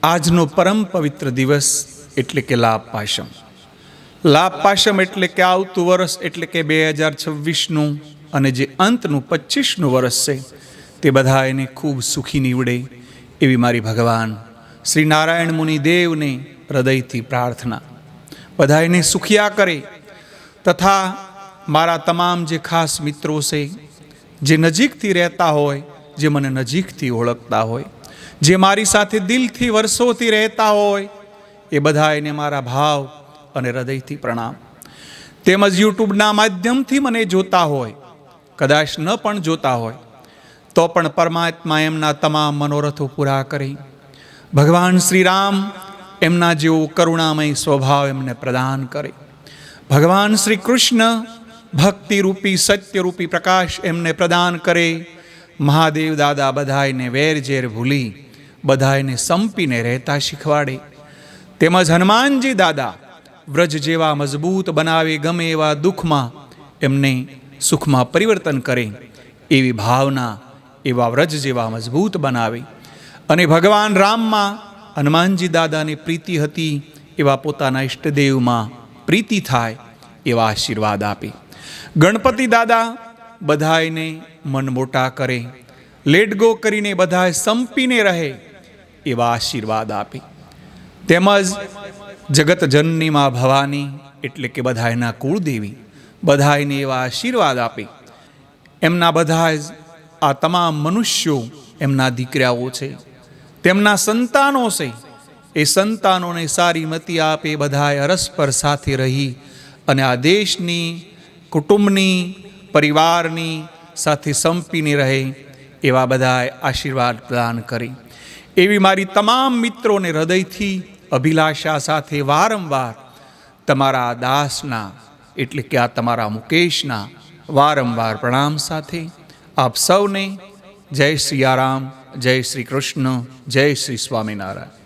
આજનો પરમ પવિત્ર દિવસ એટલે કે લાભ પાશમ. લાભ પાશમ એટલે કે આવતું વર્ષ એટલે કે 2026નું અને જે અંતનું 25નું વર્ષ છે તે બધા એને ખૂબ સુખી નીવડે એવી મારી ભગવાન શ્રી નારાયણ મુનિ દેવને હૃદયથી પ્રાર્થના. બધા એને સુખિયા કરે તથા મારા તમામ જે ખાસ મિત્રો છે, જે નજીકથી રહેતા હોય, જે મને નજીકથી ઓળખતા હોય, જે મારી સાથે દિલથી વર્ષોથી રહેતા હોય, એ બધા એને મારા ભાવ અને હૃદયથી પ્રણામ. તેમજ યુટ્યુબના માધ્યમથી મને જોતા હોય, કદાચ ન પણ જોતા હોય તો પણ પરમાત્મા એમના તમામ મનોરથો પૂરા કરે. ભગવાન શ્રી રામ એમના જેવો કરુણામય સ્વભાવ એમને પ્રદાન કરે. ભગવાન શ્રી કૃષ્ણ ભક્તિરૂપી સત્યરૂપી પ્રકાશ એમને પ્રદાન કરે. મહાદેવ દાદા બધાને વેરઝેર ભૂલી બધાને સંપીને રહેતા શીખવાડે. તેમજ હનુમાનજી દાદા વ્રજ જેવા મજબૂત બનાવે, ગમે એવા દુઃખમાં એમને સુખમાં પરિવર્તન કરે એવી ભાવના, એવા વ્રજ જેવા મજબૂત બનાવે. અને ભગવાન રામમાં હનુમાનજી દાદાને પ્રીતિ હતી એવા પોતાના ઈષ્ટદેવમાં પ્રીતિ થાય એવા આશીર્વાદ આપે. ગણપતિ દાદા બધાને મન મોટા કરે, લેટ ગો કરીને બધાએ સંપીને રહે એવા આશીર્વાદ આપે. તેમજ જગત જનની માં ભવાની એટલે કે બધાયના કુળદેવી બધાયને એવા આશીર્વાદ આપે. એમના બધા જ આ તમામ મનુષ્યો એમના દીકરાઓ છે, તેમના સંતાનો છે, એ સંતાનોને સારી મતિ આપે. બધાએ અરસ્પર સાથે રહી અને આ દેશની, કુટુંબની, પરિવારની સાથે સંપીને રહે એવા બધાએ આશીર્વાદ પ્રદાન કરે એવી મારી તમામ મિત્રોને હૃદયથી અભિલાષા સાથે વારંવાર તમારા દાસના એટલે કે આ તમારા મુકેશના વારંવાર પ્રણામ સાથે આપ સૌને જય શ્રી રામ, જય શ્રી કૃષ્ણ, જય શ્રી સ્વામિનારાયણ.